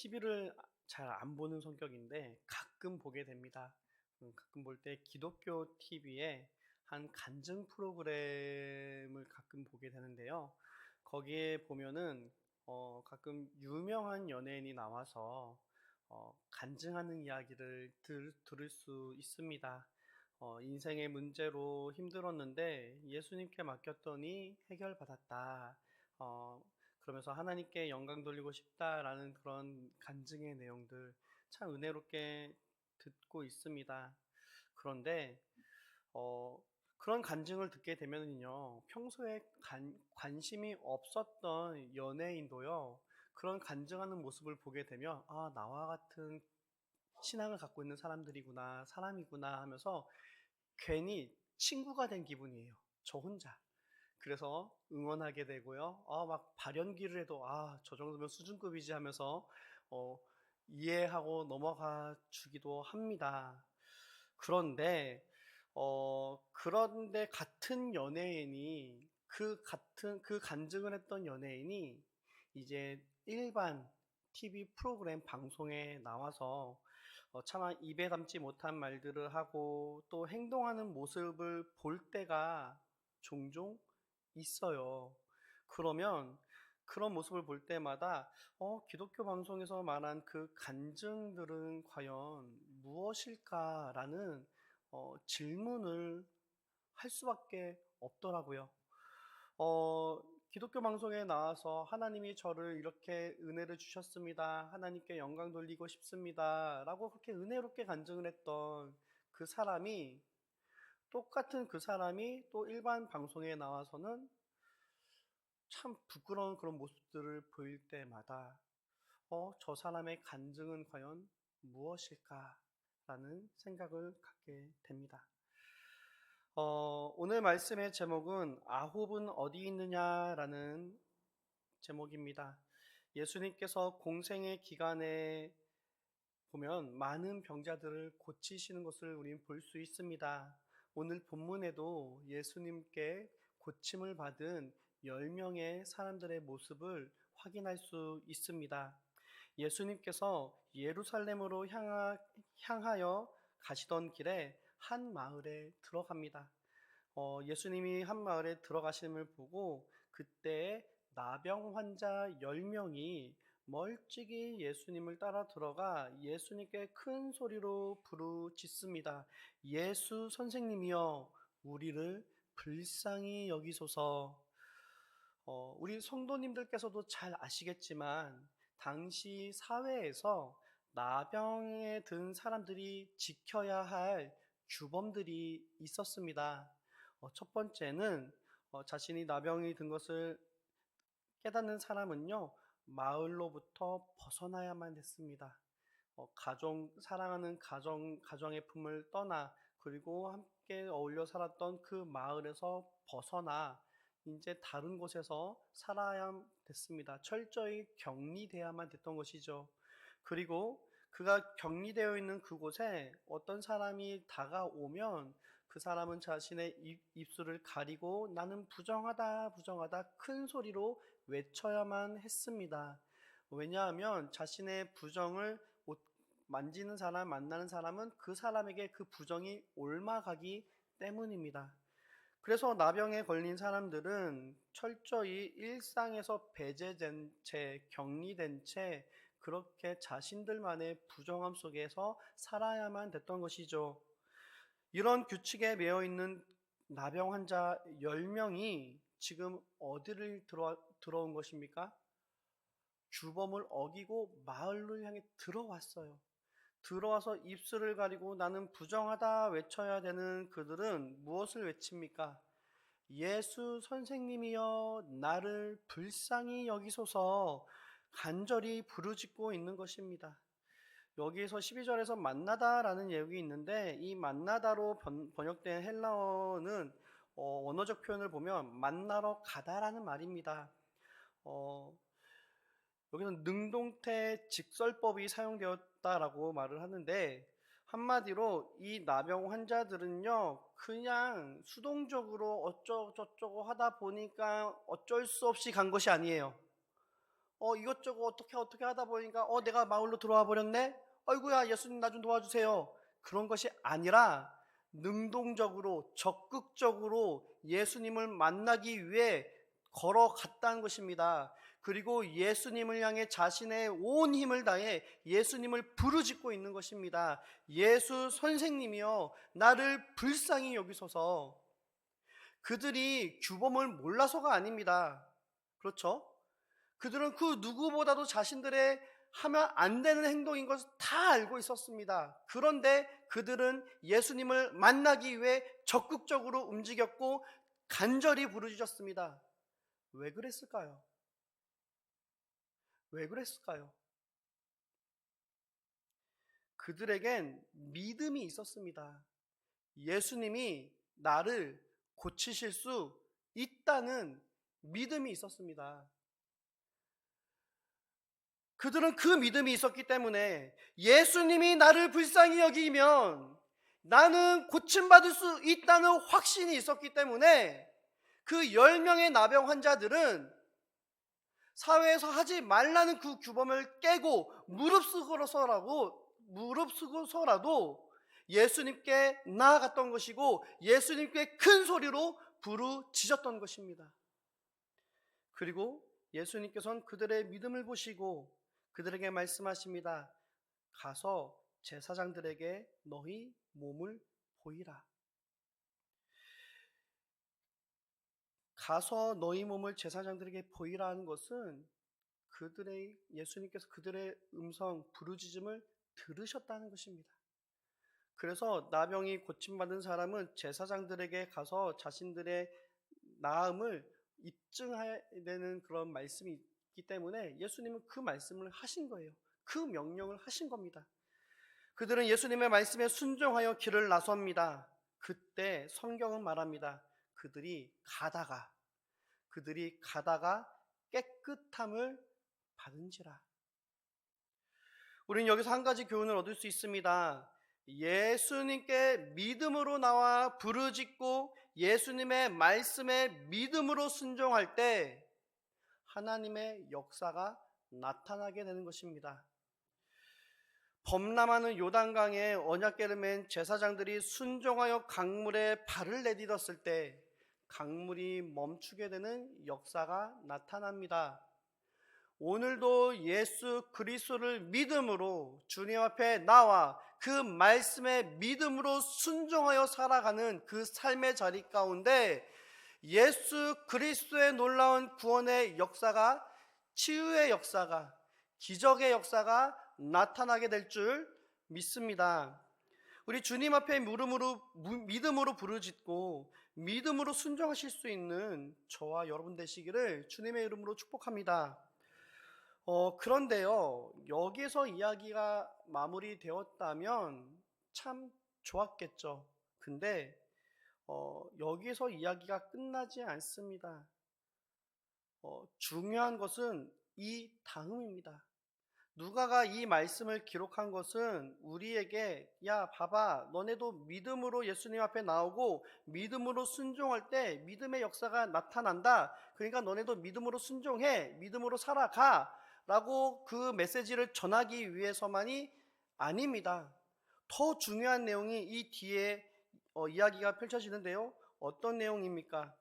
TV를 잘 안 보는 성격인데 가끔 보게 됩니다. 가끔 볼 때 기독교 TV에 한 간증 프로그램을 가끔 보게 되는데요. 거기에 보면은 가끔 유명한 연예인이 나와서 간증하는 이야기를 들을 수 있습니다. 인생의 문제로 힘들었는데 예수님께 맡겼더니 해결받았다. 어, 그러면서 하나님께 영광 돌리고 싶다라는 그런 간증의 내용들 참 은혜롭게 듣고 있습니다. 그런데 그런 간증을 듣게 되면요, 평소에 관심이 없었던 연예인도요, 그런 간증하는 모습을 보게 되면 아, 나와 같은 신앙을 갖고 있는 사람들이구나, 사람이구나 하면서 괜히 친구가 된 기분이에요. 저 혼자. 그래서 응원하게 되고요. 막 발연기를 해도 저 정도면 수준급이지 하면서 어, 이해하고 넘어가 주기도 합니다. 그런데 같은 연예인이 그 간증을 했던 연예인이 이제 일반 TV 프로그램 방송에 나와서 차마 입에 담지 못한 말들을 하고 또 행동하는 모습을 볼 때가 종종 있어요. 그러면 그런 모습을 볼 때마다 기독교 방송에서 말한 그 간증들은 과연 무엇일까라는 질문을 할 수밖에 없더라고요. 어, 기독교 방송에 나와서 하나님이 저를 이렇게 은혜를 주셨습니다. 하나님께 영광 돌리고 싶습니다. 라고 그렇게 은혜롭게 간증을 했던 그 사람이, 똑같은 그 사람이 또 일반 방송에 나와서는 참 부끄러운 그런 모습들을 보일 때마다 저 사람의 간증은 과연 무엇일까라는 생각을 갖게 됩니다. 오늘 말씀의 제목은 아홉은 어디 있느냐라는 제목입니다. 예수님께서 공생의 기간에 보면 많은 병자들을 고치시는 것을 우리는 볼 수 있습니다. 오늘 본문에도 예수님께 고침을 받은 10명의 사람들의 모습을 확인할 수 있습니다. 예수님께서 예루살렘으로 향하여 가시던 길에 한 마을에 들어갑니다. 예수님이 한 마을에 들어가심을 보고 그때 나병 환자 10명이 멀찍이 예수님을 따라 들어가 예수님께 큰 소리로 부르짖습니다. 예수 선생님이여, 우리를 불쌍히 여기소서. 우리 성도님들께서도 잘 아시겠지만 당시 사회에서 나병에 든 사람들이 지켜야 할 규범들이 있었습니다. 첫 번째는 자신이 나병이 든 것을 깨닫는 사람은요, 마을로부터 벗어나야만 했습니다. 사랑하는 가정의 품을 떠나, 그리고 함께 어울려 살았던 그 마을에서 벗어나, 이제 다른 곳에서 살아야 됐습니다. 철저히 격리돼야만 됐던 것이죠. 그리고 그가 격리되어 있는 그곳에 어떤 사람이 다가오면 그 사람은 자신의 입술을 가리고 나는 부정하다, 부정하다 큰 소리로 외쳐야만 했습니다. 왜냐하면 자신의 부정을 만지는 사람, 만나는 사람은 그 사람에게 그 부정이 옮아가기 때문입니다. 그래서 나병에 걸린 사람들은 철저히 일상에서 배제된 채, 격리된 채 그렇게 자신들만의 부정함 속에서 살아야만 됐던 것이죠. 이런 규칙에 매여 있는 나병 환자 10명이 지금 어디를 들어온 것입니까? 규범을 어기고 마을을 향해 들어왔어요. 들어와서 입술을 가리고 나는 부정하다 외쳐야 되는 그들은 무엇을 외칩니까? 예수 선생님이여, 나를 불쌍히 여기소서 간절히 부르짖고 있는 것입니다. 여기에서 12절에서 만나다라는 얘기 있는데, 이 만나다로 번역된 헬라어는 원어적 표현을 보면 만나러 가다라는 말입니다. 어, 여기는 능동태 직설법이 사용되었다라고 말을 하는데, 한마디로 이 나병 환자들은요, 그냥 수동적으로 어쩌고저쩌고 하다 보니까 어쩔 수 없이 간 것이 아니에요. 이것저것 어떻게 하다 보니까 내가 마을로 들어와 버렸네. 아이고야, 예수님 나 좀 도와주세요. 그런 것이 아니라 능동적으로 적극적으로 예수님을 만나기 위해 걸어갔다는 것입니다. 그리고 예수님을 향해 자신의 온 힘을 다해 예수님을 부르짖고 있는 것입니다. 예수 선생님이여, 나를 불쌍히 여기소서. 그들이 규범을 몰라서가 아닙니다. 그렇죠? 그들은 그 누구보다도 자신들의 하면 안 되는 행동인 것을 다 알고 있었습니다. 그런데 그들은 예수님을 만나기 위해 적극적으로 움직였고 간절히 부르짖었습니다. 왜 그랬을까요? 왜 그랬을까요? 그들에겐 믿음이 있었습니다. 예수님이 나를 고치실 수 있다는 믿음이 있었습니다. 그들은 그 믿음이 있었기 때문에 예수님이 나를 불쌍히 여기면 나는 고침받을 수 있다는 확신이 있었기 때문에 그 10명의 나병 환자들은 사회에서 하지 말라는 그 규범을 깨고 무릅쓰고서라도 예수님께 나아갔던 것이고 예수님께 큰 소리로 부르짖었던 것입니다. 그리고 예수님께서는 그들의 믿음을 보시고 그들에게 말씀하십니다. 가서 제사장들에게 너희 몸을 보이라. 가서 너희 몸을 제사장들에게 보이라 하는 것은 예수님께서 그들의 음성, 부르짖음을 들으셨다는 것입니다. 그래서 나병이 고침받은 사람은 제사장들에게 가서 자신들의 나음을 입증해야 되는 그런 말씀이 있기 때문에 예수님은 그 말씀을 하신 거예요. 그 명령을 하신 겁니다. 그들은 예수님의 말씀에 순종하여 길을 나섭니다. 그때 성경은 말합니다. 그들이 가다가 깨끗함을 받은지라. 우리는 여기서 한 가지 교훈을 얻을 수 있습니다. 예수님께 믿음으로 나와 부르짖고 예수님의 말씀에 믿음으로 순종할 때 하나님의 역사가 나타나게 되는 것입니다. 범람하는 요단강에 언약궤를 맨 제사장들이 순종하여 강물에 발을 내딛었을 때 강물이 멈추게 되는 역사가 나타납니다. 오늘도 예수 그리스도를 믿음으로 주님 앞에 나와 그 말씀에 믿음으로 순종하여 살아가는 그 삶의 자리 가운데 예수 그리스도의 놀라운 구원의 역사가, 치유의 역사가, 기적의 역사가 나타나게 될 줄 믿습니다. 우리 주님 앞에 믿음으로 부르짖고 믿음으로 순종하실 수 있는 저와 여러분 되시기를 주님의 이름으로 축복합니다. 그런데요, 여기서 이야기가 마무리되었다면 참 좋았겠죠. 근데 여기서 이야기가 끝나지 않습니다. 중요한 것은 이 다음입니다. 누가가 이 말씀을 기록한 것은 우리에게 야 봐봐, 너네도 믿음으로 예수님 앞에 나오고 믿음으로 순종할 때 믿음의 역사가 나타난다. 그러니까 너네도 믿음으로 순종해, 믿음으로 살아가 라고 그 메시지를 전하기 위해서만이 아닙니다. 더 중요한 내용이 이 뒤에 이야기가 펼쳐지는데요. 어떤 내용입니까?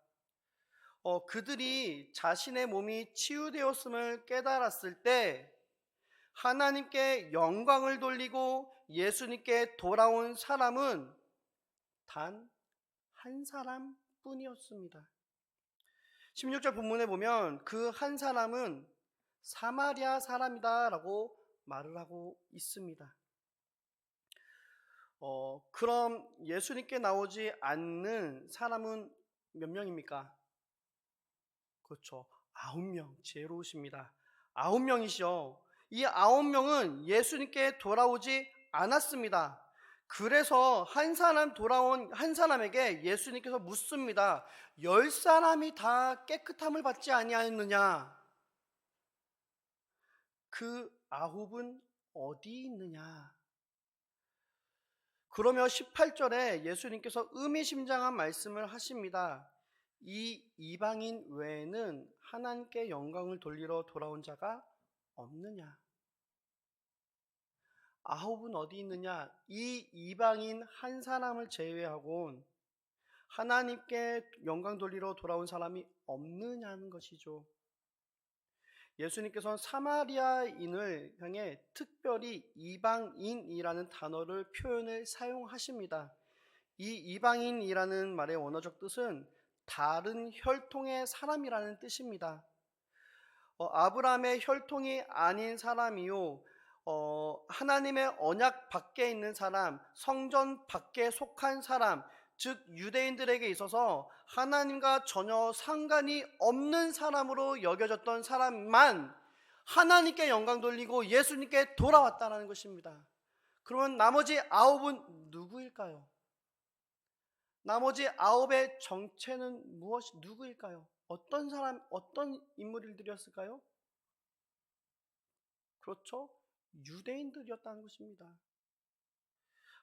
그들이 자신의 몸이 치유되었음을 깨달았을 때 하나님께 영광을 돌리고 예수님께 돌아온 사람은 단 한 사람뿐이었습니다. 16절 본문에 보면 그 한 사람은 사마리아 사람이다 라고 말을 하고 있습니다. 그럼 예수님께 나오지 않는 사람은 몇 명입니까? 그렇죠. 9명. 지혜로우십니다. 9명이시죠. 이 9명은 예수님께 돌아오지 않았습니다. 그래서 한 사람에게 예수님께서 묻습니다. 10사람이 다 깨끗함을 받지 아니하였느냐? 그 9은 어디 있느냐? 그러며 18절에 예수님께서 의미심장한 말씀을 하십니다. 이 이방인 외에는 하나님께 영광을 돌리러 돌아온 자가 없느냐? 아홉은 어디 있느냐? 이 이방인 한 사람을 제외하고는 하나님께 영광 돌리러 돌아온 사람이 없느냐는 것이죠. 예수님께서는 사마리아인을 향해 특별히 이방인이라는 단어를 표현을 사용하십니다. 이 이방인이라는 말의 원어적 뜻은 다른 혈통의 사람이라는 뜻입니다. 아브라함의 혈통이 아닌 사람이요, 하나님의 언약 밖에 있는 사람, 성전 밖에 속한 사람, 즉 유대인들에게 있어서 하나님과 전혀 상관이 없는 사람으로 여겨졌던 사람만 하나님께 영광 돌리고 예수님께 돌아왔다는 것입니다. 그러면 나머지 아홉은 누구일까요? 나머지 아홉의 정체는 누구일까요? 어떤 사람, 어떤 인물들이었을까요? 그렇죠? 유대인들이었다는 것입니다.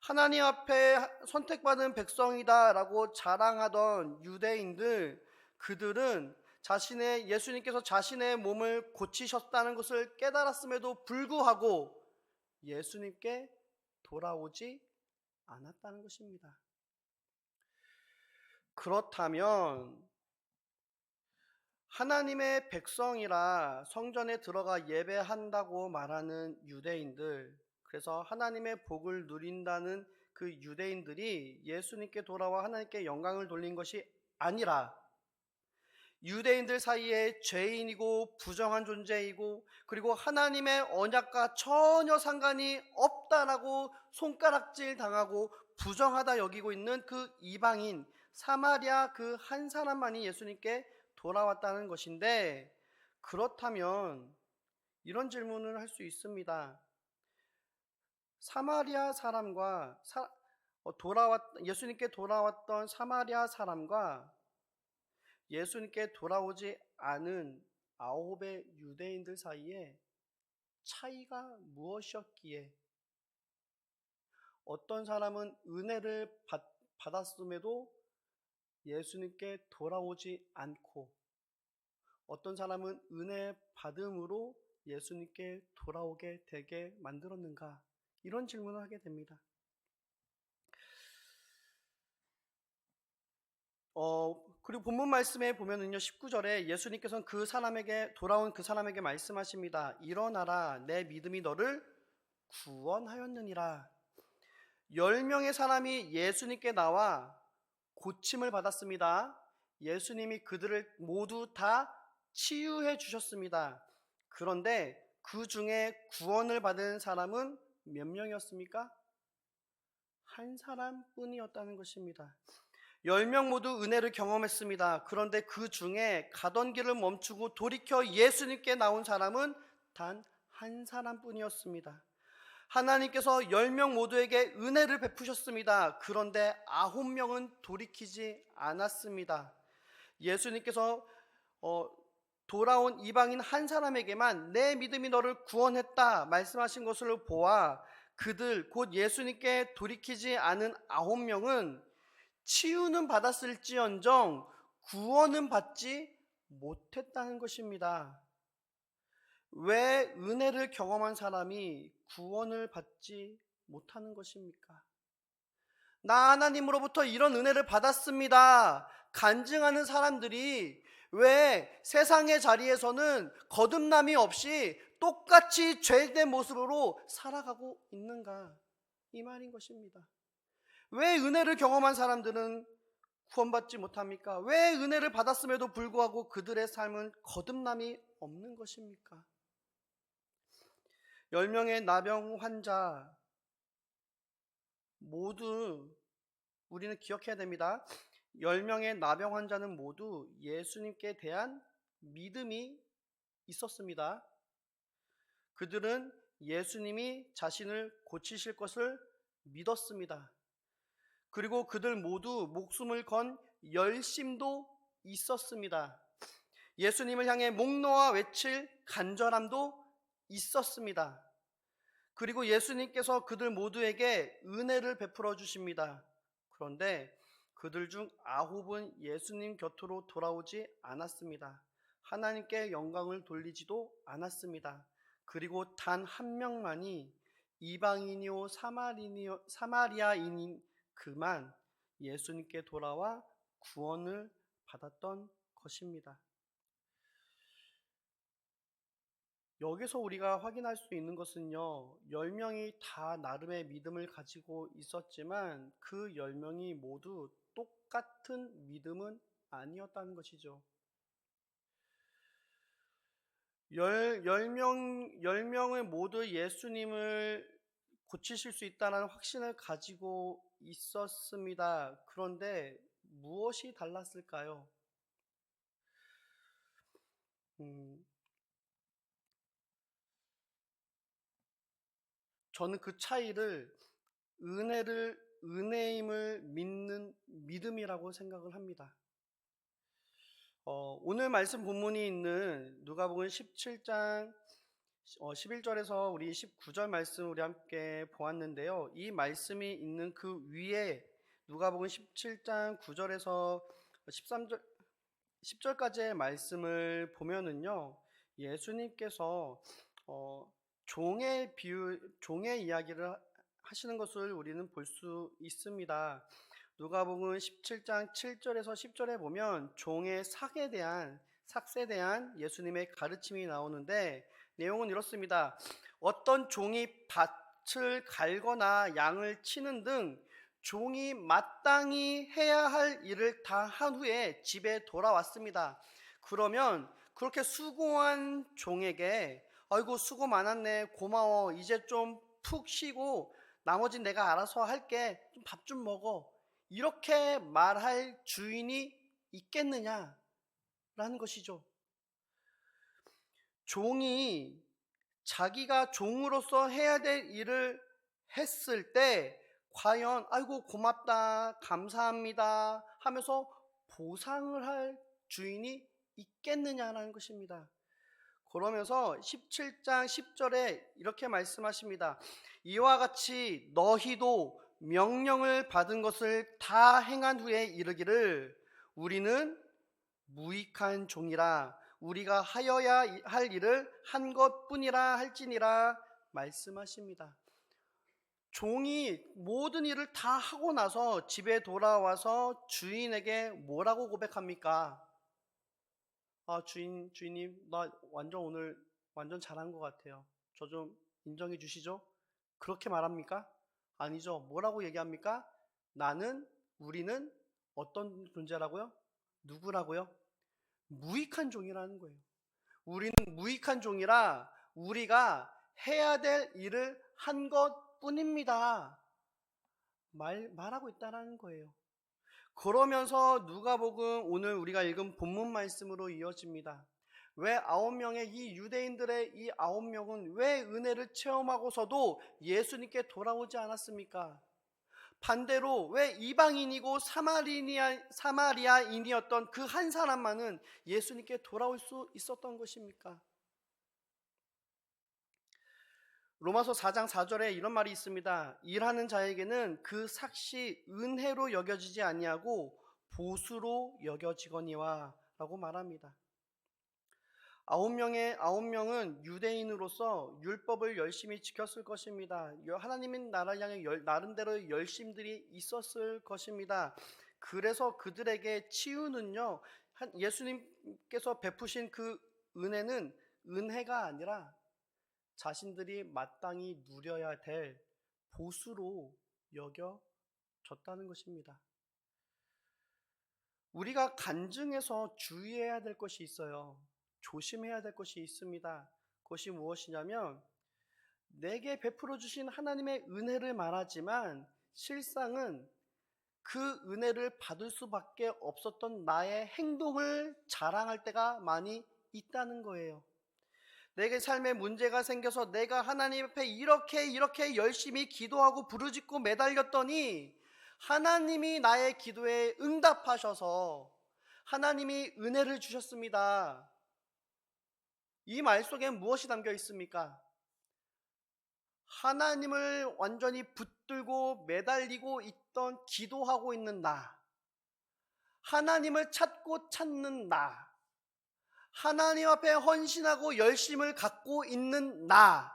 하나님 앞에 선택받은 백성이다 라고 자랑하던 유대인들, 그들은 예수님께서 자신의 몸을 고치셨다는 것을 깨달았음에도 불구하고 예수님께 돌아오지 않았다는 것입니다. 그렇다면 하나님의 백성이라 성전에 들어가 예배한다고 말하는 유대인들, 그래서 하나님의 복을 누린다는 그 유대인들이 예수님께 돌아와 하나님께 영광을 돌린 것이 아니라 유대인들 사이에 죄인이고 부정한 존재이고 그리고 하나님의 언약과 전혀 상관이 없다라고 손가락질 당하고 부정하다 여기고 있는 그 이방인 사마리아 그 한 사람만이 예수님께 돌아왔다는 것인데, 그렇다면 이런 질문을 할 수 있습니다. 사마리아 사람과 예수님께 돌아왔던 사마리아 사람과 예수님께 돌아오지 않은 아홉의 유대인들 사이에 차이가 무엇이었기에 어떤 사람은 은혜를 받았음에도 예수님께 돌아오지 않고 어떤 사람은 은혜 받음으로 예수님께 돌아오게 되게 만들었는가? 이런 질문을 하게 됩니다. 그리고 본문 말씀에 보면은요, 19절에 예수님께서는 돌아온 그 사람에게 말씀하십니다. 일어나라, 내 믿음이 너를 구원하였느니라. 10명의 사람이 예수님께 나와 고침을 받았습니다. 예수님이 그들을 모두 다 치유해 주셨습니다. 그런데 그 중에 구원을 받은 사람은 몇 명이었습니까? 한 사람뿐이었다는 것입니다. 10명 모두 은혜를 경험했습니다. 그런데 그 중에 가던 길을 멈추고 돌이켜 예수님께 나온 사람은 단 한 사람뿐이었습니다. 하나님께서 10명 모두에게 은혜를 베푸셨습니다. 그런데 9명은 돌이키지 않았습니다. 예수님께서 돌아온 이방인 한 사람에게만 내 믿음이 너를 구원했다 말씀하신 것을 보아 그들 곧 예수님께 돌이키지 않은 9명은 치유는 받았을지언정 구원은 받지 못했다는 것입니다. 왜 은혜를 경험한 사람이 구원을 받지 못하는 것입니까? 나 하나님으로부터 이런 은혜를 받았습니다 간증하는 사람들이 왜 세상의 자리에서는 거듭남이 없이 똑같이 죄된 모습으로 살아가고 있는가? 이 말인 것입니다. 왜 은혜를 경험한 사람들은 구원받지 못합니까? 왜 은혜를 받았음에도 불구하고 그들의 삶은 거듭남이 없는 것입니까? 10명의 나병 환자 모두 우리는 기억해야 됩니다. 10명의 나병 환자는 모두 예수님께 대한 믿음이 있었습니다. 그들은 예수님이 자신을 고치실 것을 믿었습니다. 그리고 그들 모두 목숨을 건 열심도 있었습니다. 예수님을 향해 목 놓아 외칠 간절함도 있었습니다. 그리고 예수님께서 그들 모두에게 은혜를 베풀어 주십니다. 그런데 그들 중 9은 예수님 곁으로 돌아오지 않았습니다. 하나님께 영광을 돌리지도 않았습니다. 그리고 단 한 명만이 이방인이요 사마리아인인 그만 예수님께 돌아와 구원을 받았던 것입니다. 여기서 우리가 확인할 수 있는 것은요, 10명이 다 나름의 믿음을 가지고 있었지만 그 10명이 모두 똑같은 믿음은 아니었다는 것이죠. 10명을 모두 예수님을 고치실 수 있다는 확신을 가지고 있었습니다. 그런데 무엇이 달랐을까요? 저는 그 차이를 은혜임을 믿는 믿음이라고 생각을 합니다. 오늘 말씀 본문이 있는 누가복음 17장 11절에서 우리 19절 말씀 우리 함께 보았는데요. 이 말씀이 있는 그 위에 누가복음 17장 9절에서 13절 10절까지의 말씀을 보면은요, 예수님께서 종의 이야기를 하시는 것을 우리는 볼 수 있습니다. 누가복음 17장 7절에서 10절에 보면 종의 삭에 대한 예수님의 가르침이 나오는데 내용은 이렇습니다. 어떤 종이 밭을 갈거나 양을 치는 등 종이 마땅히 해야 할 일을 다 한 후에 집에 돌아왔습니다. 그러면 그렇게 수고한 종에게 아이고 수고 많았네, 고마워, 이제 좀 푹 쉬고 나머진 내가 알아서 할게, 좀 밥 좀 먹어, 이렇게 말할 주인이 있겠느냐라는 것이죠. 종이 자기가 종으로서 해야 될 일을 했을 때 과연 아이고 고맙다, 감사합니다 하면서 보상을 할 주인이 있겠느냐라는 것입니다. 그러면서 17장 10절에 이렇게 말씀하십니다. 이와 같이 너희도 명령을 받은 것을 다 행한 후에 이르기를 우리는 무익한 종이라 우리가 하여야 할 일을 한 것뿐이라 할지니라 말씀하십니다. 종이 모든 일을 다 하고 나서 집에 돌아와서 주인에게 뭐라고 고백합니까? 주인님, 나 오늘 완전 잘한 것 같아요. 저 좀 인정해 주시죠? 그렇게 말합니까? 아니죠. 뭐라고 얘기합니까? 우리는 어떤 존재라고요? 누구라고요? 무익한 종이라는 거예요. 우리는 무익한 종이라 우리가 해야 될 일을 한 것뿐입니다. 말하고 있다는 거예요. 그러면서 누가복음 오늘 우리가 읽은 본문 말씀으로 이어집니다. 왜 9명의 이 유대인들의 이 9명은 왜 은혜를 체험하고서도 예수님께 돌아오지 않았습니까? 반대로 왜 이방인이고 사마리아인이었던 그 한 사람만은 예수님께 돌아올 수 있었던 것입니까? 로마서 4장 4절에 이런 말이 있습니다. 일하는 자에게는 그 삭시 은혜로 여겨지지 아니하고 보수로 여겨지거니와 라고 말합니다. 9명은 유대인으로서 율법을 열심히 지켰을 것입니다. 하나님의 나라를 향해 나름대로 열심들이 있었을 것입니다. 그래서 그들에게 치유는요, 예수님께서 베푸신 그 은혜는 은혜가 아니라 자신들이 마땅히 누려야 될 보수로 여겨졌다는 것입니다. 우리가 간증해서 주의해야 될 것이 있어요. 조심해야 될 것이 있습니다. 그것이 무엇이냐면 내게 베풀어 주신 하나님의 은혜를 말하지만 실상은 그 은혜를 받을 수밖에 없었던 나의 행동을 자랑할 때가 많이 있다는 거예요. 내게 삶에 문제가 생겨서 내가 하나님 앞에 이렇게 열심히 기도하고 부르짖고 매달렸더니 하나님이 나의 기도에 응답하셔서 하나님이 은혜를 주셨습니다. 이 말 속에 무엇이 담겨 있습니까? 하나님을 완전히 붙들고 매달리고 있던 기도하고 있는 나, 하나님을 찾고 찾는 나, 하나님 앞에 헌신하고 열심을 갖고 있는 나,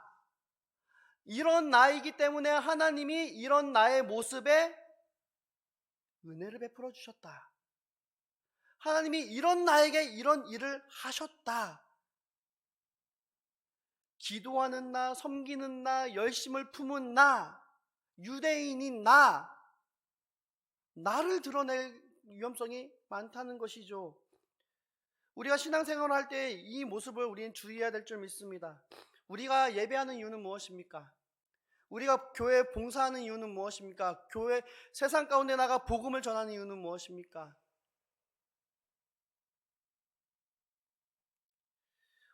이런 나이기 때문에 하나님이 이런 나의 모습에 은혜를 베풀어 주셨다. 하나님이 이런 나에게 이런 일을 하셨다. 기도하는 나, 섬기는 나, 열심을 품은 나, 유대인인 나, 나를 드러낼 위험성이 많다는 것이죠. 우리가 신앙생활을 할 때 이 모습을 우리는 주의해야 될 줄 믿습니다. 우리가 예배하는 이유는 무엇입니까? 우리가 교회에 봉사하는 이유는 무엇입니까? 교회 세상 가운데 나가 복음을 전하는 이유는 무엇입니까?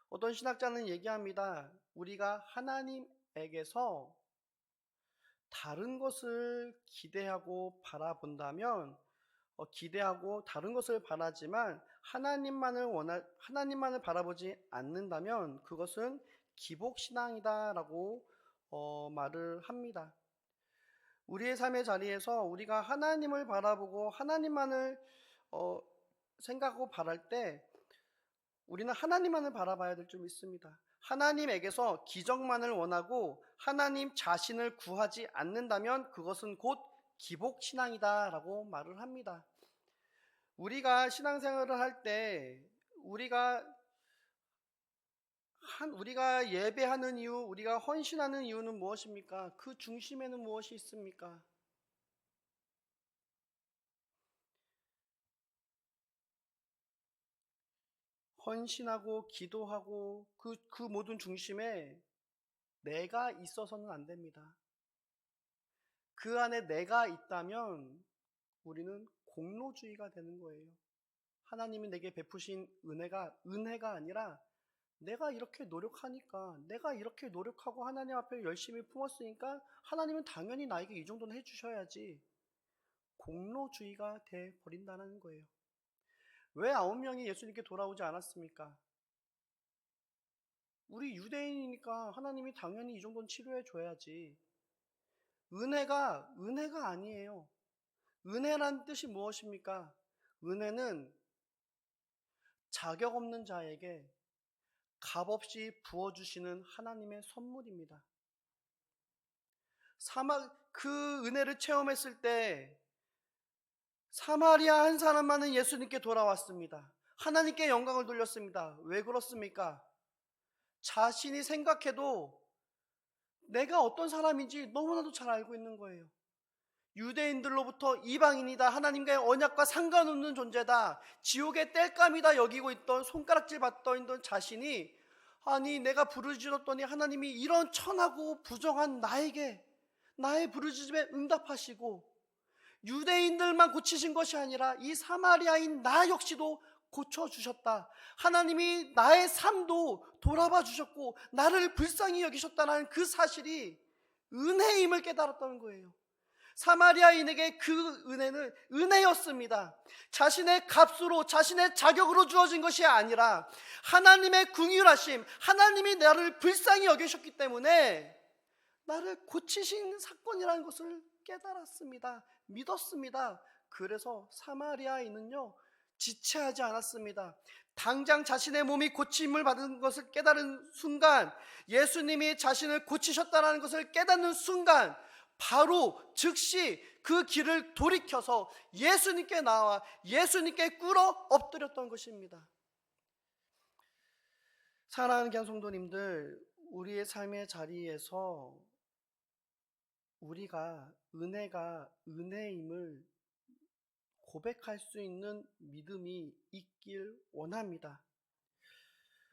어떤 신학자는 얘기합니다. 우리가 하나님에게서 다른 것을 기대하고 바라본다면, 기대하고 다른 것을 바라지만 하나님만을 바라보지 않는다면 그것은 기복신앙이다라고 말을 합니다. 우리의 삶의 자리에서 우리가 하나님을 바라보고 하나님만을 생각하고 바랄 때 우리는 하나님만을 바라봐야 될 줄 믿습니다. 하나님에게서 기적만을 원하고 하나님 자신을 구하지 않는다면 그것은 곧 기복신앙이다라고 말을 합니다. 우리가 신앙생활을 할 때 우리가 예배하는 이유, 우리가 헌신하는 이유는 무엇입니까? 그 중심에는 무엇이 있습니까? 헌신하고 기도하고 그 모든 중심에 내가 있어서는 안 됩니다. 그 안에 내가 있다면 우리는 공로주의가 되는 거예요. 하나님이 내게 베푸신 은혜가 아니라 내가 이렇게 노력하니까, 내가 이렇게 노력하고 하나님 앞에 열심히 품었으니까 하나님은 당연히 나에게 이 정도는 해주셔야지, 공로주의가 돼버린다는 거예요. 왜 9명이 예수님께 돌아오지 않았습니까? 우리 유대인이니까 하나님이 당연히 이 정도는 치료해 줘야지. 은혜가 아니에요. 은혜란 뜻이 무엇입니까? 은혜는 자격 없는 자에게 값없이 부어주시는 하나님의 선물입니다. 그 은혜를 체험했을 때 사마리아 한 사람만은 예수님께 돌아왔습니다. 하나님께 영광을 돌렸습니다. 왜 그렇습니까? 자신이 생각해도 내가 어떤 사람인지 너무나도 잘 알고 있는 거예요. 유대인들로부터 이방인이다, 하나님과의 언약과 상관없는 존재다, 지옥의 땔감이다 여기고 있던, 손가락질 받던 있던 자신이, 아니 내가 부르짖었더니 하나님이 이런 천하고 부정한 나에게 나의 부르짖음에 응답하시고 유대인들만 고치신 것이 아니라 이 사마리아인 나 역시도 고쳐주셨다. 하나님이 나의 삶도 돌아봐 주셨고 나를 불쌍히 여기셨다는 그 사실이 은혜임을 깨달았다는 거예요. 사마리아인에게 그 은혜는 은혜였습니다. 자신의 값으로, 자신의 자격으로 주어진 것이 아니라 하나님의 긍휼하심, 하나님이 나를 불쌍히 여기셨기 때문에 나를 고치신 사건이라는 것을 깨달았습니다. 믿었습니다. 그래서 사마리아인은요, 지체하지 않았습니다. 당장 자신의 몸이 고침을 받은 것을 깨달은 순간, 예수님이 자신을 고치셨다는 것을 깨닫는 순간 바로 즉시 그 길을 돌이켜서 예수님께 나와 예수님께 꿇어 엎드렸던 것입니다. 사랑하는 교회 성도님들, 우리의 삶의 자리에서 우리가 은혜가 은혜임을 고백할 수 있는 믿음이 있길 원합니다.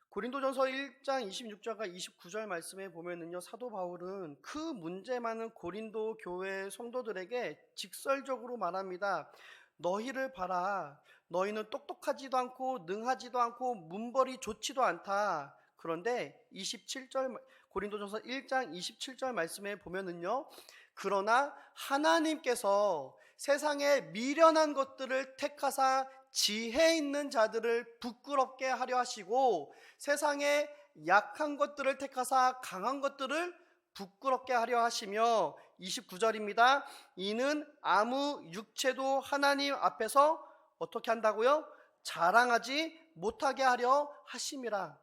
고린도전서 1장 26절과 29절 말씀에 보면은요, 사도 바울은 그 문제 많은 고린도 교회 성도들에게 직설적으로 말합니다. 너희를 봐라. 너희는 똑똑하지도 않고 능하지도 않고 문벌이 좋지도 않다. 그런데 27절 고린도전서 1장 27절 말씀에 보면은요, 그러나 하나님께서 세상에 미련한 것들을 택하사 지혜 있는 자들을 부끄럽게 하려 하시고 세상에 약한 것들을 택하사 강한 것들을 부끄럽게 하려 하시며, 29절입니다. 이는 아무 육체도 하나님 앞에서 어떻게 한다고요? 자랑하지 못하게 하려 하심이라.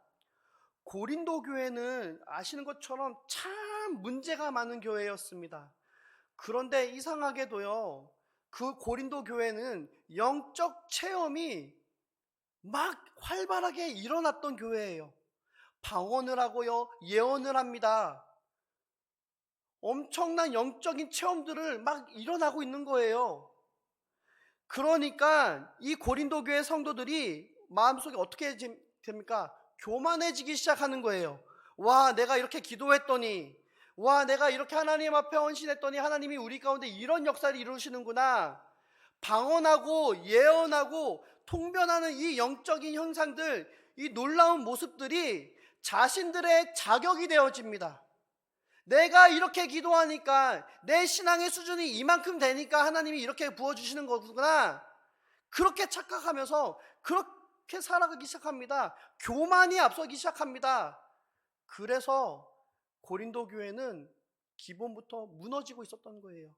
고린도 교회는 아시는 것처럼 참 문제가 많은 교회였습니다. 그런데 이상하게도요, 그 고린도 교회는 영적 체험이 막 활발하게 일어났던 교회예요. 방언을 하고요, 예언을 합니다. 엄청난 영적인 체험들을 막 일어나고 있는 거예요. 그러니까 이 고린도 교회 성도들이 마음속에 어떻게 됩니까? 교만해지기 시작하는 거예요. 와, 내가 이렇게 기도했더니, 와, 내가 이렇게 하나님 앞에 헌신했더니 하나님이 우리 가운데 이런 역사를 이루시는구나. 방언하고 예언하고 통변하는 이 영적인 현상들, 이 놀라운 모습들이 자신들의 자격이 되어집니다. 내가 이렇게 기도하니까 내 신앙의 수준이 이만큼 되니까 하나님이 이렇게 부어주시는 거구나. 그렇게 착각하면서 그렇게 살아가기 시작합니다. 교만이 앞서기 시작합니다. 그래서 고린도 교회는 기본부터 무너지고 있었던 거예요.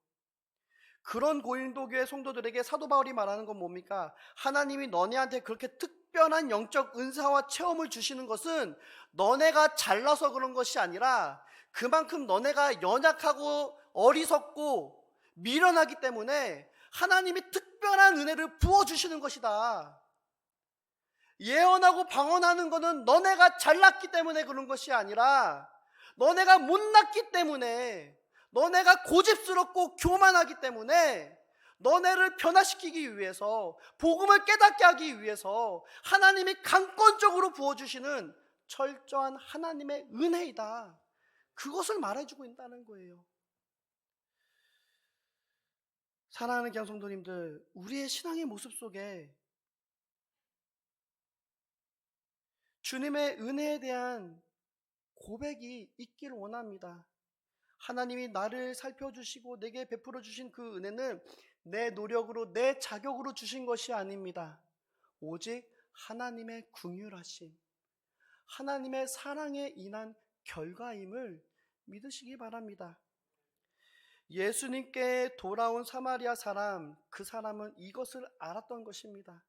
그런 고린도 교회 성도들에게 사도 바울이 말하는 건 뭡니까? 하나님이 너네한테 그렇게 특별한 영적 은사와 체험을 주시는 것은 너네가 잘나서 그런 것이 아니라 그만큼 너네가 연약하고 어리석고 미련하기 때문에 하나님이 특별한 은혜를 부어주시는 것이다. 예언하고 방언하는 것은 너네가 잘났기 때문에 그런 것이 아니라 너네가 못났기 때문에, 너네가 고집스럽고 교만하기 때문에 너네를 변화시키기 위해서, 복음을 깨닫게 하기 위해서 하나님이 강권적으로 부어주시는 철저한 하나님의 은혜이다. 그것을 말해주고 있다는 거예요. 사랑하는 성도님들, 우리의 신앙의 모습 속에 주님의 은혜에 대한 고백이 있기를 원합니다. 하나님이 나를 살펴주시고 내게 베풀어 주신 그 은혜는 내 노력으로, 내 자격으로 주신 것이 아닙니다. 오직 하나님의 긍휼하심, 하나님의 사랑에 인한 결과임을 믿으시기 바랍니다. 예수님께 돌아온 사마리아 사람, 그 사람은 이것을 알았던 것입니다.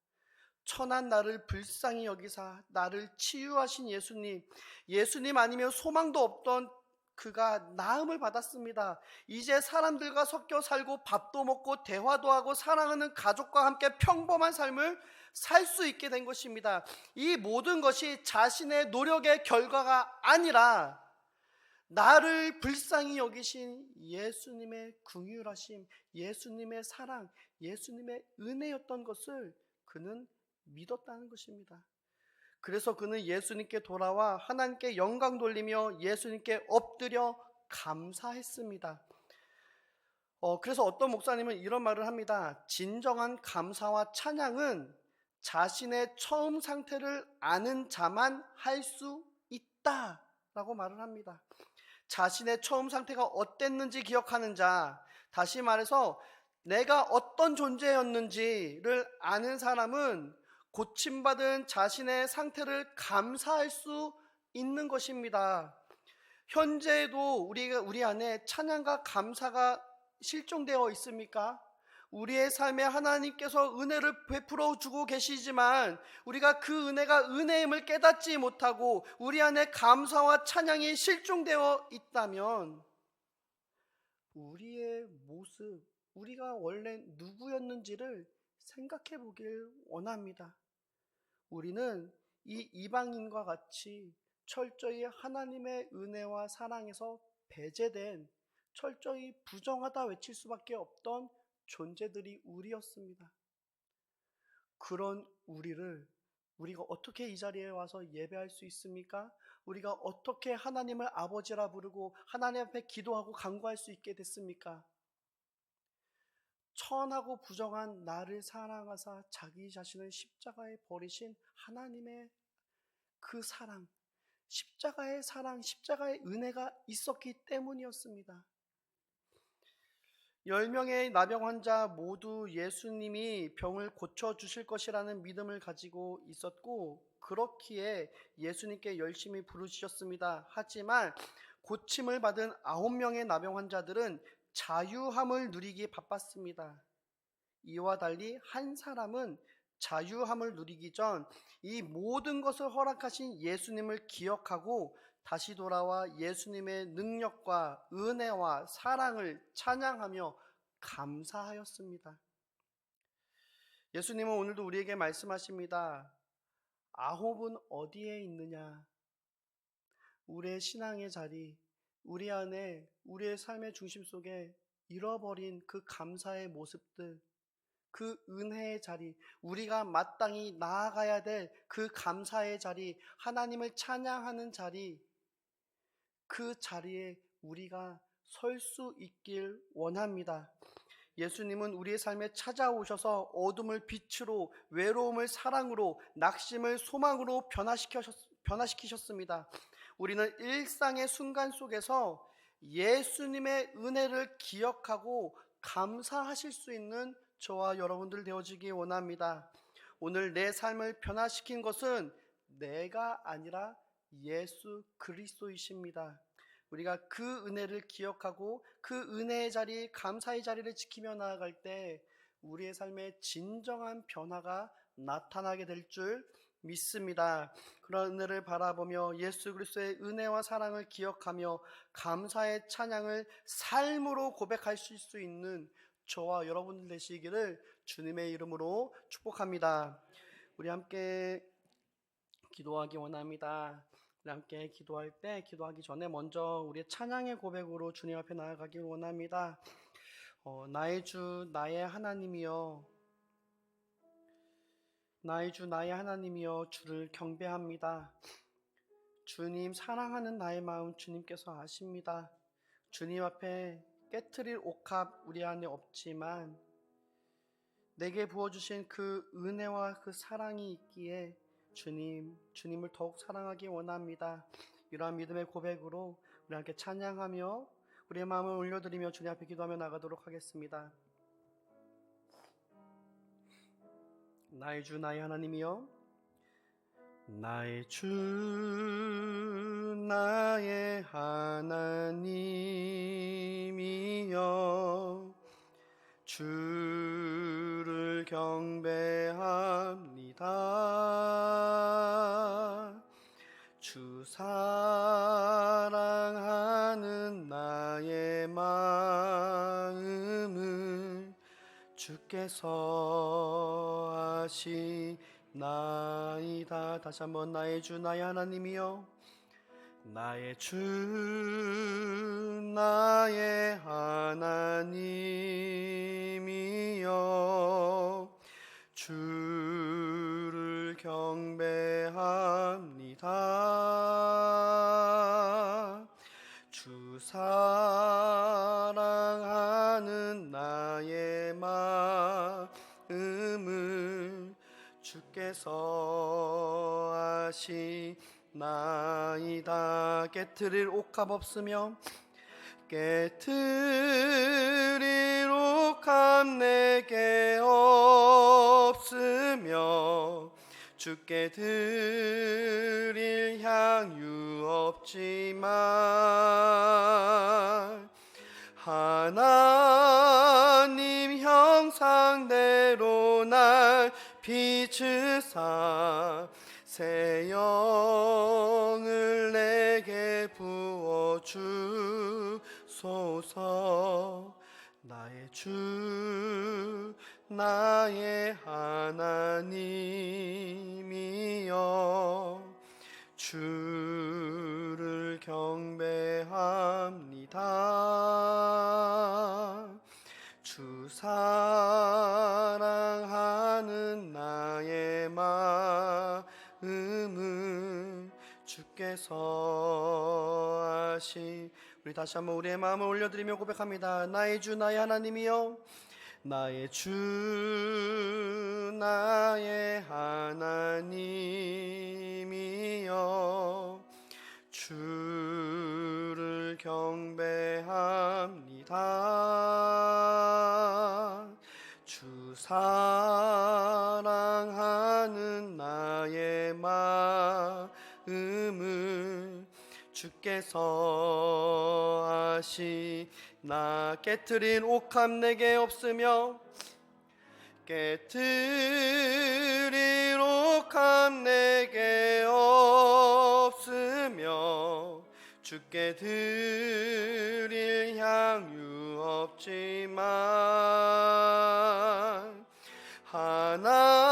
천한 나를 불쌍히 여기사 나를 치유하신 예수님, 예수님 아니면 소망도 없던 그가 나음을 받았습니다. 이제 사람들과 섞여 살고 밥도 먹고 대화도 하고 사랑하는 가족과 함께 평범한 삶을 살 수 있게 된 것입니다. 이 모든 것이 자신의 노력의 결과가 아니라 나를 불쌍히 여기신 예수님의 긍휼하심, 예수님의 사랑, 예수님의 은혜였던 것을 그는 믿었다는 것입니다. 그래서 그는 예수님께 돌아와 하나님께 영광 돌리며 예수님께 엎드려 감사했습니다. 그래서 어떤 목사님은 이런 말을 합니다. 진정한 감사와 찬양은 자신의 처음 상태를 아는 자만 할 수 있다라고 말을 합니다. 자신의 처음 상태가 어땠는지 기억하는 자, 다시 말해서 내가 어떤 존재였는지를 아는 사람은 고침받은 자신의 상태를 감사할 수 있는 것입니다. 현재도 우리 안에 찬양과 감사가 실종되어 있습니까? 우리의 삶에 하나님께서 은혜를 베풀어 주고 계시지만 우리가 그 은혜가 은혜임을 깨닫지 못하고 우리 안에 감사와 찬양이 실종되어 있다면 우리의 모습, 우리가 원래 누구였는지를 생각해 보길 원합니다. 우리는 이 이방인과 같이 철저히 하나님의 은혜와 사랑에서 배제된, 철저히 부정하다 외칠 수밖에 없던 존재들이 우리였습니다. 그런 우리가 어떻게 이 자리에 와서 예배할 수 있습니까? 우리가 어떻게 하나님을 아버지라 부르고 하나님 앞에 기도하고 간구할 수 있게 됐습니까? 천하고 부정한 나를 사랑하사 자기 자신을 십자가에 버리신 하나님의 그 사랑, 십자가의 사랑, 십자가의 은혜가 있었기 때문이었습니다. 10명의 나병 환자 모두 예수님이 병을 고쳐주실 것이라는 믿음을 가지고 있었고 그렇기에 예수님께 열심히 부르셨습니다. 하지만 고침을 받은 9명의 나병 환자들은 자유함을 누리기 바빴습니다. 이와 달리 한 사람은 자유함을 누리기 전 이 모든 것을 허락하신 예수님을 기억하고 다시 돌아와 예수님의 능력과 은혜와 사랑을 찬양하며 감사하였습니다. 예수님은 오늘도 우리에게 말씀하십니다. 아홉은 어디에 있느냐? 우리의 신앙의 자리, 우리 안에 우리의 삶의 중심 속에 잃어버린 그 감사의 모습들, 그 은혜의 자리, 우리가 마땅히 나아가야 될 그 감사의 자리, 하나님을 찬양하는 자리, 그 자리에 우리가 설 수 있길 원합니다. 예수님은 우리의 삶에 찾아오셔서 어둠을 빛으로, 외로움을 사랑으로, 낙심을 소망으로 변화시키셨습니다. 우리는 일상의 순간 속에서 예수님의 은혜를 기억하고 감사하실 수 있는 저와 여러분들 되어지기 원합니다. 오늘 내 삶을 변화시킨 것은 내가 아니라 예수 그리스도이십니다. 우리가 그 은혜를 기억하고 그 은혜의 자리, 감사의 자리를 지키며 나아갈 때 우리의 삶에 진정한 변화가 나타나게 될 줄 믿습니다. 그런 은혜를 바라보며 예수 그리스도의 은혜와 사랑을 기억하며 감사의 찬양을 삶으로 고백하실 수 있는 저와 여러분들 되시기를 주님의 이름으로 축복합니다. 우리 함께 기도하기 원합니다. 우리 함께 기도할 때 기도하기 전에 먼저 우리의 찬양의 고백으로 주님 앞에 나아가길 원합니다. 나의 주 나의 하나님이여, 나의 주 나의 하나님이여, 주를 경배합니다. 주님 사랑하는 나의 마음 주님께서 아십니다. 주님 앞에 깨트릴 옥합 우리 안에 없지만 내게 부어주신 그 은혜와 그 사랑이 있기에 주님을 더욱 사랑하기 원합니다. 이러한 믿음의 고백으로 우리 함께 찬양하며 우리의 마음을 올려드리며 주님 앞에 기도하며 나가도록 하겠습니다. 나의 주 나의 하나님이여, 나의 주 나의 하나님이여, 주를 경배합니다. 주 사랑하는 나의 마음을 주께서 아시나이다. 다시 한번 나의 주 나의 하나님이여, 나의 주 나의 하나님이여, 주를 경배합니다. 주 사랑하는 나의 마음을 주께서 아시나이다. 깨트릴 옥합 없으며 깨트릴 옥합 내게 없으며 주께 드릴 향유 없지만 하나님 형상대로 날 비추사 새 영을 내게 부어주소서. 나의 주 나의 하나님이여, 주를 경배합니다. 주 사랑하는 나의 마음을 주께서 아시. 우리 다시 한번 우리의 마음을 올려드리며 고백합니다. 나의 주 나의 하나님이여, 나의 주 나의 하나님이여, 주를 경배합니다. 주 사랑하는 나의 마음을 주께서 아시나. 깨트린 옥합 내게 없으며 주께 드리록 함 내게 없으며 주께 드릴 향유 없지만 하나님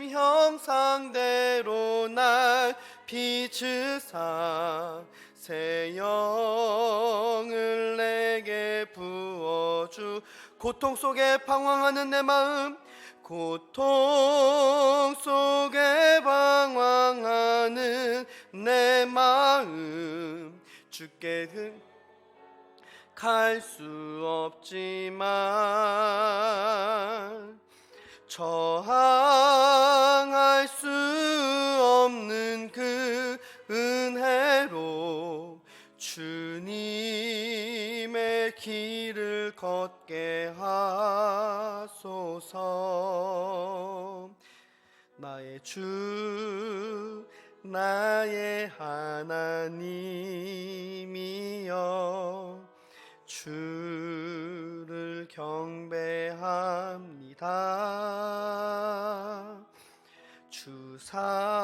형상대로 날 비추사 새 영을 내게 부어주 고통 속에 방황하는 내 마음 고통 속에 방황하는 내 마음 주께 갈 수 없지만 저항할 수 없는 그 은혜로 주님의 길을 걷게 하소서. 나의 주 나의 하나님이여 주를 경배합니다. 주 사랑하는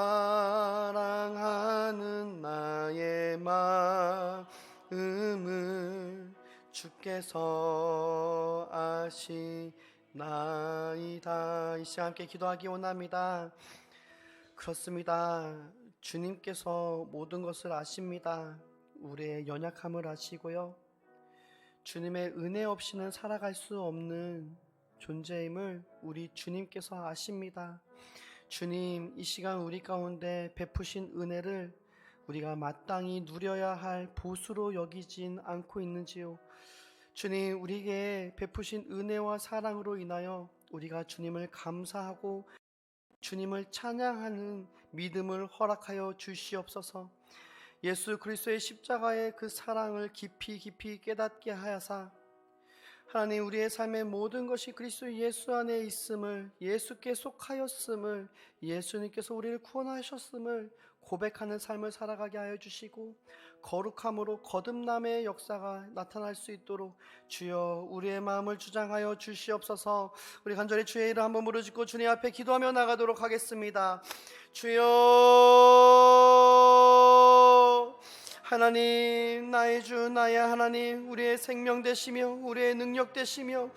나의 마음을 주께서 아시나이다. 이 시간 함께 기도하기 원합니다. 그렇습니다. 주님께서 모든 것을 아십니다. 우리의 연약함을 아시고요, 주님의 은혜 없이는 살아갈 수 없는 존재임을 우리 주님께서 아십니다. 주님, 이 시간 우리 가운데 베푸신 은혜를 우리가 마땅히 누려야 할 보수로 여기진 않고 있는지요? 주님, 우리에게 베푸신 은혜와 사랑으로 인하여 우리가 주님을 감사하고 주님을 찬양하는 믿음을 허락하여 주시옵소서. 예수 그리스도의 십자가의 그 사랑을 깊이 깨닫게 하여사 하나님, 우리의 삶의 모든 것이 그리스도 예수 안에 있음을, 예수께 속하였음을, 예수님께서 우리를 구원하셨음을 고백하는 삶을 살아가게 하여 주시고 거룩함으로 거듭남의 역사가 나타날 수 있도록 주여 우리의 마음을 주장하여 주시옵소서. 우리 간절히 주의 이름 한번 부르짖고 주님 앞에 기도하며 나가도록 하겠습니다. 주여 하나님, 나의 주 나의 하나님, 우리의 생명 되시며 우리의 능력 되시며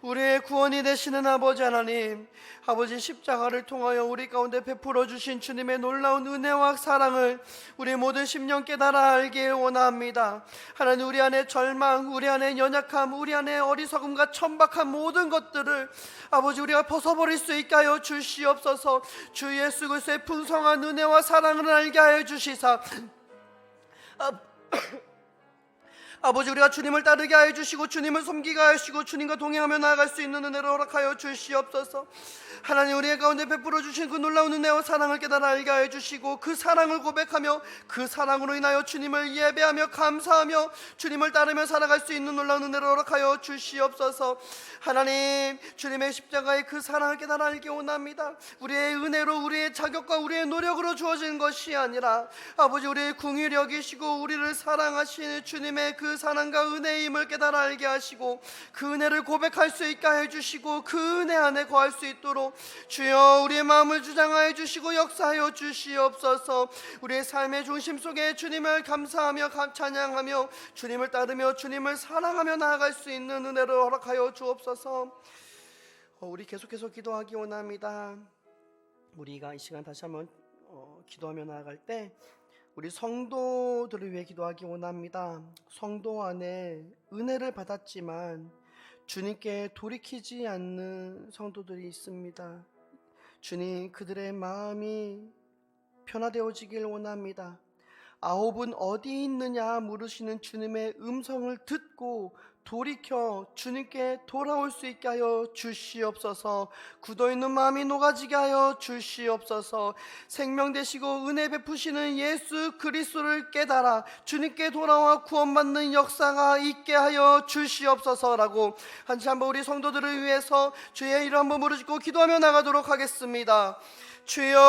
우리의 구원이 되시는 아버지 하나님, 아버지 십자가를 통하여 우리 가운데 베풀어 주신 주님의 놀라운 은혜와 사랑을 우리 모든 심령 깨달아 알게 원합니다. 하나님, 우리 안에 절망, 우리 안에 연약함, 우리 안에 어리석음과 천박한 모든 것들을 아버지 우리가 벗어버릴 수 있게 하여 주시옵소서. 주 예수 그리스도의 풍성한 은혜와 사랑을 알게 하여 주시사 아버지, 우리가 주님을 따르게 하여 주시고 주님을 섬기게 하여 주시고 주님과 동행하며 나아갈 수 있는 은혜를 허락하여 주시옵소서. 하나님, 우리의 가운데 베풀어 주신 그 놀라운 은혜와 사랑을 깨달아 알게 하여 주시고 그 사랑을 고백하며 그 사랑으로 인하여 주님을 예배하며 감사하며 주님을 따르며 살아갈 수 있는 놀라운 은혜를 허락하여 주시옵소서. 하나님, 주님의 십자가의 그 사랑을 깨달아 알게 원합니다. 우리의 은혜로, 우리의 자격과 우리의 노력으로 주어진 것이 아니라 아버지 우리의 궁휼히 여기시고 우리를 사랑하시는 주님의 그 사랑과 은혜의 힘을 깨달아 알게 하시고 그 은혜를 고백할 수 있게 해주시고 그 은혜 안에 거할 수 있도록 주여 우리의 마음을 주장하여 주시고 역사하여 주시옵소서. 우리의 삶의 중심 속에 주님을 감사하며 찬양하며 주님을 따르며 주님을 사랑하며 나아갈 수 있는 은혜를 허락하여 주옵소서. 우리 계속해서 기도하기 원합니다. 우리가 이 시간 다시 한번 기도하며 나아갈 때 우리 성도들을 위해 기도하기 원합니다. 성도 안에 은혜를 받았지만 주님께 돌이키지 않는 성도들이 있습니다. 주님, 그들의 마음이 변화되어지길 원합니다. 아홉은 어디 있느냐 물으시는 주님의 음성을 듣고 돌이켜 주님께 돌아올 수 있게 하여 주시옵소서. 굳어있는 마음이 녹아지게 하여 주시옵소서. 생명 되시고 은혜 베푸시는 예수 그리스도를 깨달아 주님께 돌아와 구원받는 역사가 있게 하여 주시옵소서라고 한번 우리 성도들을 위해서 주의 이름 한번 부르짖고 기도하며 나가도록 하겠습니다. 주여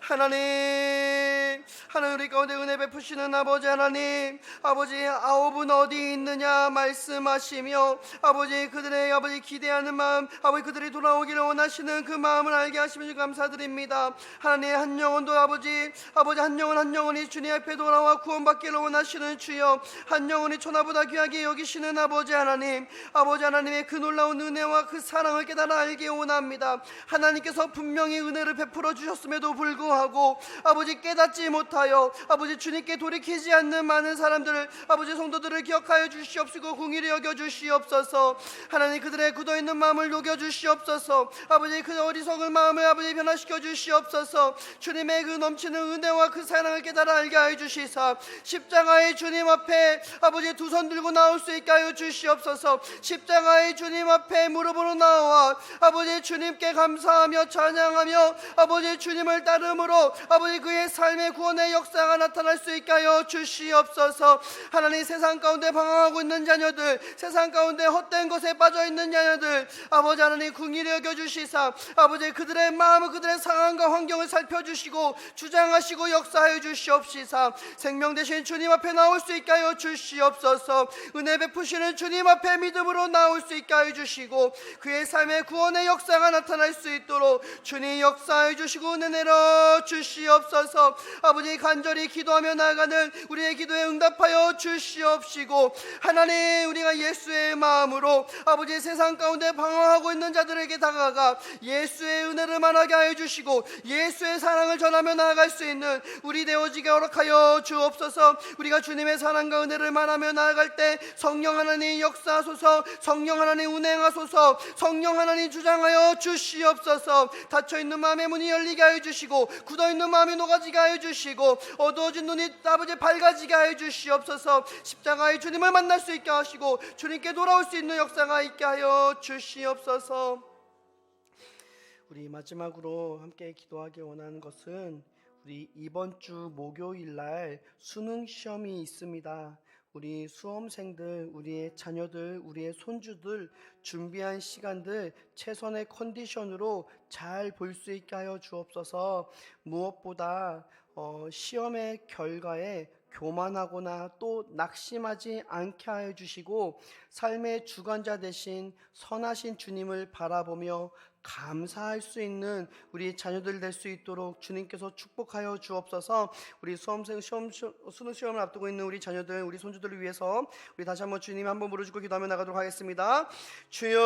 하나님, 하나님 우리 가운데 은혜 베푸시는 아버지 하나님, 아버지 아홉은 어디 있느냐 말씀하시며 아버지 그들의 아버지 기대하는 마음, 아버지 그들이 돌아오기를 원하시는 그 마음을 알게 하시면 감사드립니다. 하나님 한 영혼도 아버지 한 영혼이 주님 앞에 돌아와 구원받기를 원하시는 주여, 한 영혼이 천하보다 귀하게 여기시는 아버지 하나님의 그 놀라운 은혜와 그 사랑을 깨달아 알기 원합니다. 하나님께서 분명히 은혜를 베풀어 주셨음에도 불구하고 아버지 깨닫지 못하여 아버지 주님께 돌이키지 않는 많은 사람들을, 아버지 성도들을 기억하여 주시옵시고 긍휼히 여겨 주시옵소서. 하나님 그들의 굳어있는 마음을 녹여 주시옵소서. 아버지 그 어리석은 마음을 아버지 변화시켜 주시옵소서. 주님의 그 넘치는 은혜와 그 사랑을 깨달아 알게 하여 주시사 십자가의 주님 앞에 아버지 두 손 들고 나올 수 있게 하여 주시옵소서. 십자가의 주님 앞에 무릎으로 나와 아버지 주님께 감사하며 찬양하며 아버지 주님을 따름으로 아버지 그의 삶의 구원의 역사가 나타날 수 있게 하여 주시옵소서. 하나님 세상 가운데 방황하고 있는 자녀들, 세상 가운데 헛된 것에 빠져있는 자녀들 아버지 하나님 긍휼히 여겨주시사 아버지 그들의 마음을, 그들의 상황과 환경을 살펴주시고 주장하시고 역사하여 주시옵시사 생명 되신 주님 앞에 나올 수 있게 하여 주시옵소서. 은혜 베푸시는 주님 앞에 믿음으로 나올 수 있게 하여 주시고 그의 삶의 구원의 역사가 나타날 수 있도록 주님 역사하여 주시고 은혜 내려 주시옵소서. 아버지 간절히 기도하며 나아가는 우리의 기도에 응답하여 주시옵시고 하나님 우리가 예수의 마음으로 아버지 세상 가운데 방황하고 있는 자들에게 다가가 예수의 은혜를 만나게 하여 주시고 예수의 사랑을 전하며 나아갈 수 있는 우리 되어지게 허락하여 주옵소서. 우리가 주님의 사랑과 은혜를 만나며 나아갈 때 성령 하나님 역사하소서, 성령 하나님 운행하소서, 성령 하나님 주장하여 주시옵소서. 닫혀있는 마음의 문이 열리게 하여 주시고 굳어있는 마음이 녹아지게 하여 주시고 어두워진 눈이 아버지 밝아지게 하여 주시옵소서. 십자가의 주님을 만날 수 있게 하시고 주님께 돌아올 수 있는 역사가 있게 하여 주시옵소서. 우리 마지막으로 함께 기도하기 원하는 것은 우리 이번 주 목요일 날 수능 시험이 있습니다. 우리 수험생들, 우리의 자녀들, 우리의 손주들 준비한 시간들 최선의 컨디션으로 잘 볼 수 있게 하여 주옵소서. 무엇보다 시험의 결과에 교만하거나 또 낙심하지 않게 하여 주시고 삶의 주관자 되신 선하신 주님을 바라보며 감사할 수 있는 우리 자녀들 될 수 있도록 주님께서 축복하여 주옵소서. 우리 수험생 수능 시험을 앞두고 있는 우리 자녀들, 우리 손주들을 위해서 우리 다시 한번 주님 한번 부르짖고 기도하며 나가도록 하겠습니다. 주여,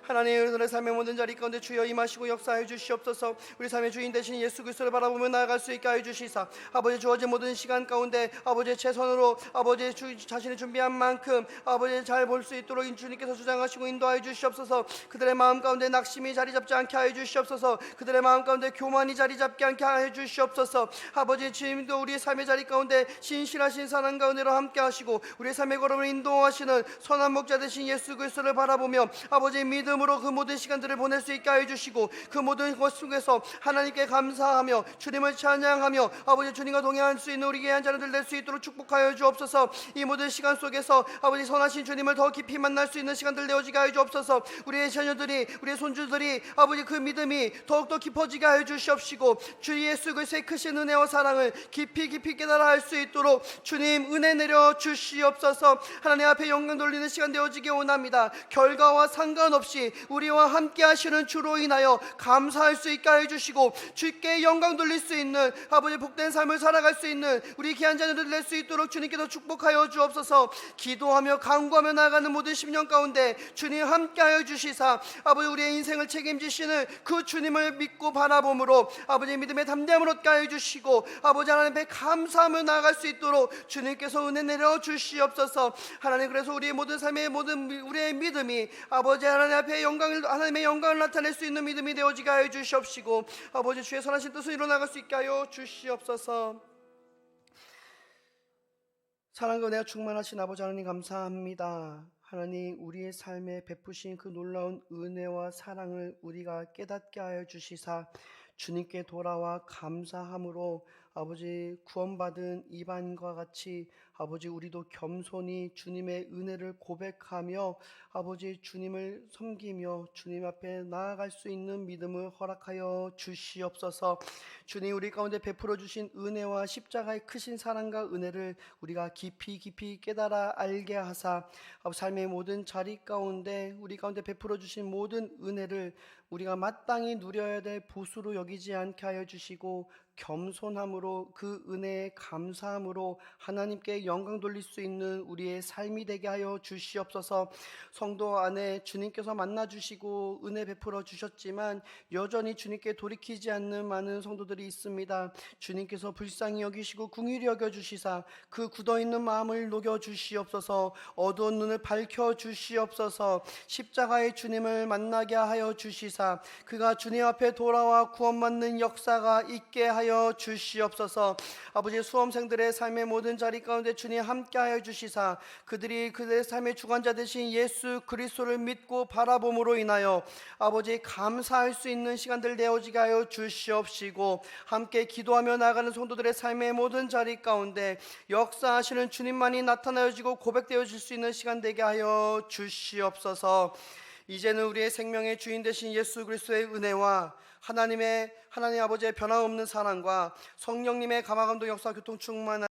하나님 우리의 삶의 모든 자리 가운데 주여 임하시고 역사하여 주시옵소서. 우리 삶의 주인 되신 예수 그리스도를 바라보며 나아갈 수 있게 하여 주시사 아버지 주어진 모든 시간 가운데 아버지의 최선으로 아버지 자신이 준비한 만큼 아버지 잘 볼 수 있도록 주님께서 주장하시고 인도하여 주시옵소서. 그들의 마음 가운데 낙심이 자리 잡지 않게 하여 주시옵소서. 그들의 마음 가운데 교만이 자리 잡게 않게 하여 주시옵소서. 아버지 주님도 우리의 삶의 자리 가운데 신실하신 사랑 가운데로 함께 하시고 우리의 삶의 걸음을 인도하시는 선한 목자 되신 예수 그리스도를 바라보며 아버지 믿음으로 그 모든 시간들을 보낼 수 있게 하여 주시고 그 모든 것 속에서 하나님께 감사하며 주님을 찬양하며 아버지 주님과 동행할 수 있는 우리 귀한 자녀들 될 수 있도록 축복하여 주옵소서. 이 모든 시간 속에서 아버지 선하신 주님을 더 깊이 만날 수 있는 시간들 되어지게 하여 주옵소서. 우리의 자녀들이, 우리의 손주들이 아버지 그 믿음이 더욱더 깊어지게 하여 주시옵시고 주 예수 그리스도의 크신 은혜와 사랑을 깊이 깨달아 할 수 있도록 주님 은혜 내려 주시옵소서. 하나님 앞에 영광 돌리는 시간 되어지게 원합니다. 결과와 상관없이 우리와 함께 하시는 주로 인하여 감사할 수 있게 하여 주시고 주께 영광 돌릴 수 있는 아버지 복된 삶을 살아갈 수 있는 우리 귀한 자녀들 될 수 있도록 주님께서 축복하여 주옵소서. 기도하며 간구하며 나아가는 모든 심령 가운데 주님 함께하여 주시사 아버지 우리의 인생을 책임지시는 그 주님을 믿고 바라봄으로 아버지 믿음의 담대함을 얻게 하여 주시고 아버지 하나님 앞에 감사하며 나아갈 수 있도록 주님께서 은혜 내려 주시옵소서. 하나님 그래서 우리의 모든 삶의 모든 우리의 믿음이 아버지 하나님 앞에 하나님의 영광을 나타낼 수 있는 믿음이 되어지게 하여 주시옵시고 아버지 주의 선하신 뜻을 이뤄나갈 수 있게 하여 주시옵소서. 사랑과 은혜가 충만하신 아버지 하나님 감사합니다. 하나님 우리의 삶에 베푸신 그 놀라운 은혜와 사랑을 우리가 깨닫게 하여 주시사 주님께 돌아와 감사함으로 아버지 구원받은 이방인과 같이 아버지 우리도 겸손히 주님의 은혜를 고백하며 아버지 주님을 섬기며 주님 앞에 나아갈 수 있는 믿음을 허락하여 주시옵소서. 주님 우리 가운데 베풀어 주신 은혜와 십자가의 크신 사랑과 은혜를 우리가 깊이 깨달아 알게 하사 삶의 모든 자리 가운데 우리 가운데 베풀어 주신 모든 은혜를 우리가 마땅히 누려야 될 보수로 여기지 않게 하여 주시고 겸손함으로 그 은혜에 감사함으로 하나님께 영광 돌릴 수 있는 우리의 삶이 되게 하여 주시옵소서. 성도 안에 주님께서 만나 주시고 은혜 베풀어 주셨지만 여전히 주님께 돌이키지 않는 많은 성도들이 있습니다. 주님께서 불쌍히 여기시고 긍휼히 여겨 주시사 그 굳어있는 마음을 녹여 주시옵소서. 어두운 눈을 밝혀 주시옵소서. 십자가의 주님을 만나게 하여 주시사 그가 주님 앞에 돌아와 구원받는 역사가 있게 하여 주시옵소서. 아버지 수험생들의 삶의 모든 자리 가운데 주님 함께하여 주시사 그들이 그들의 삶의 주관자 되신 예수 그리스도를 믿고 바라봄으로 인하여 아버지 감사할 수 있는 시간들 되어지게 하여 주시옵시고 함께 기도하며 나아가는 성도들의 삶의 모든 자리 가운데 역사하시는 주님만이 나타나어지고 고백되어질 수 있는 시간 되게 하여 주시옵소서. 이제는 우리의 생명의 주인 되신 예수 그리스도의 은혜와 하나님 아버지의 변함없는 사랑과 성령님의 감화 감동 역사 교통 충만한